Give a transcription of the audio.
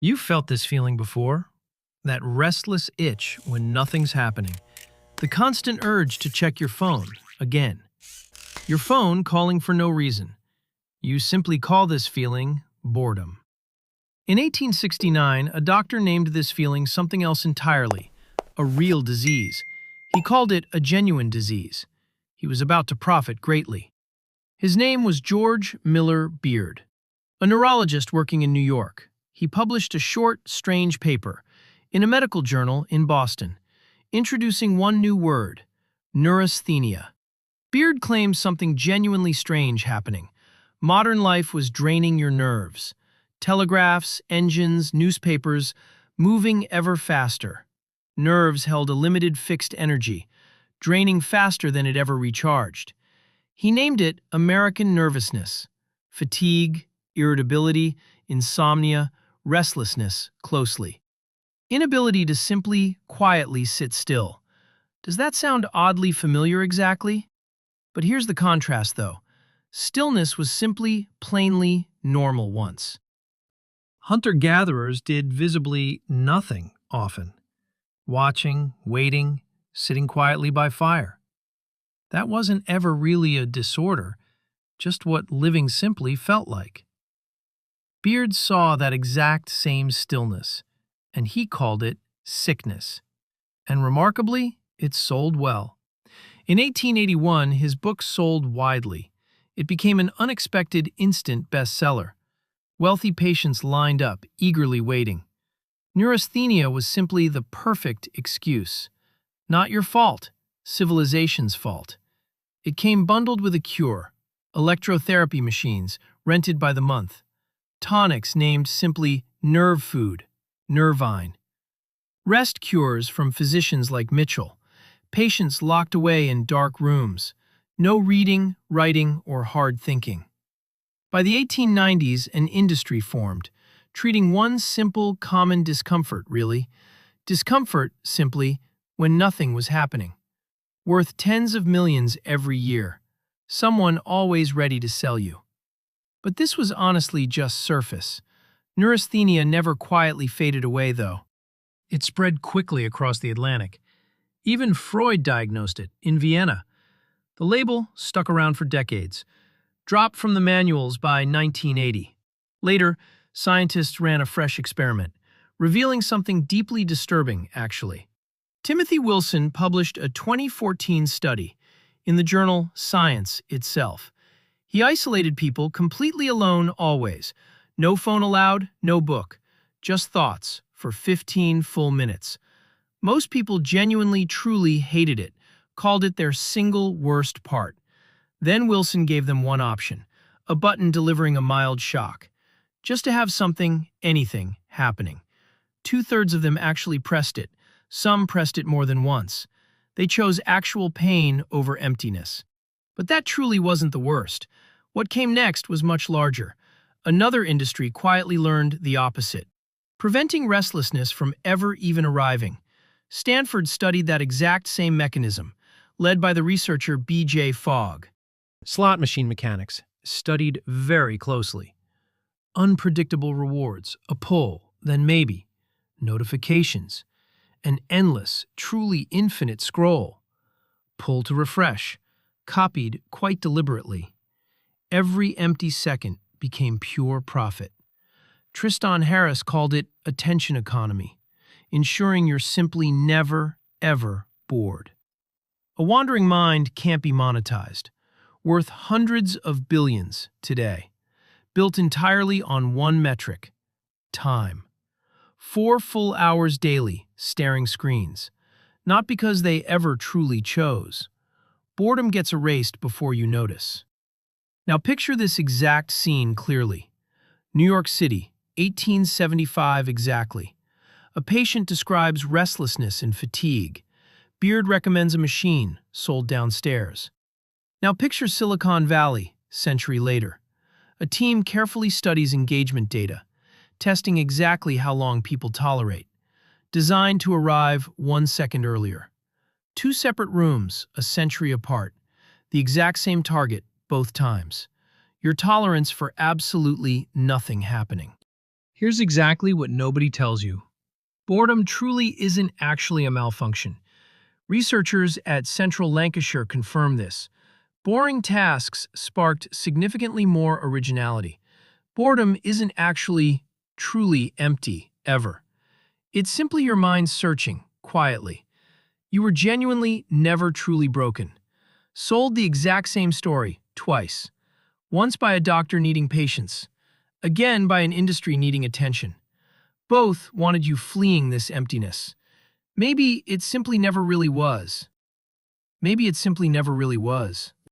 You've felt this feeling before, that restless itch when nothing's happening. The constant urge to check your phone, again. Your phone calling for no reason. You simply call this feeling boredom. In 1869, a doctor named this feeling something else entirely, a real disease. He called it a genuine disease. He was about to profit greatly. His name was George Miller Beard, a neurologist working in New York. He published a short, strange paper in a medical journal in Boston, introducing one new word, neurasthenia. Beard claimed something genuinely strange happening. Modern life was draining your nerves. Telegraphs, engines, newspapers, moving ever faster. Nerves held a limited fixed energy, draining faster than it ever recharged. He named it American nervousness, fatigue, irritability, insomnia, restlessness, closely. Inability to simply, quietly sit still. Does that sound oddly familiar exactly? But here's the contrast, though. Stillness was simply, plainly normal once. Hunter-gatherers did visibly nothing often. Watching, waiting, sitting quietly by fire. That wasn't ever really a disorder, just what living simply felt like. Beard saw that exact same stillness, and he called it sickness. And remarkably, it sold well. In 1881, his book sold widely. It became an unexpected instant bestseller. Wealthy patients lined up, eagerly waiting. Neurasthenia was simply the perfect excuse. Not your fault, civilization's fault. It came bundled with a cure, electrotherapy machines rented by the month, tonics named simply nerve food, Nervine, rest cures from physicians like Mitchell, patients locked away in dark rooms, no reading, writing, or hard thinking. By the 1890s, an industry formed, treating one simple, common discomfort, really. Discomfort, simply, when nothing was happening. Worth tens of millions every year. Someone always ready to sell you. But this was honestly just surface. Neurasthenia never quietly faded away, though. It spread quickly across the Atlantic. Even Freud diagnosed it, in Vienna. The label stuck around for decades, dropped from the manuals by 1980. Later, scientists ran a fresh experiment, revealing something deeply disturbing, actually. Timothy Wilson published a 2014 study in the journal Science itself. He isolated people completely alone always. No phone allowed, no book. Just thoughts for 15 full minutes. Most people genuinely, truly hated it, called it their single worst part. Then Wilson gave them one option, a button delivering a mild shock. Just to have something, anything, happening. 2/3 of them actually pressed it. Some pressed it more than once. They chose actual pain over emptiness. But that truly wasn't the worst. What came next was much larger. Another industry quietly learned the opposite, preventing restlessness from ever even arriving. Stanford studied that exact same mechanism, led by the researcher B.J. Fogg. Slot machine mechanics studied very closely. Unpredictable rewards, a pull, then maybe, notifications, an endless, truly infinite scroll. Pull to refresh, copied quite deliberately. Every empty second became pure profit. Tristan Harris called it attention economy, ensuring you're simply never, ever bored. A wandering mind can't be monetized, worth hundreds of billions today, built entirely on one metric, time. 4 full hours daily staring screens, not because they ever truly chose. Boredom gets erased before you notice. Now picture this exact scene clearly. New York City, 1875 exactly. A patient describes restlessness and fatigue. Beard recommends a machine sold downstairs. Now picture Silicon Valley, century later. A team carefully studies engagement data, testing exactly how long people tolerate. Designed to arrive 1 second earlier. 2 separate rooms, a century apart. The exact same target, both times. Your tolerance for absolutely nothing happening. Here's exactly what nobody tells you. Boredom truly isn't actually a malfunction. Researchers at Central Lancashire confirm this. Boring tasks sparked significantly more originality. Boredom isn't actually truly empty, ever. It's simply your mind searching, quietly. You were genuinely never truly broken. Sold the exact same story, twice. Once by a doctor needing patience, again by an industry needing attention. Both wanted you fleeing this emptiness. Maybe it simply never really was. Maybe it simply never really was.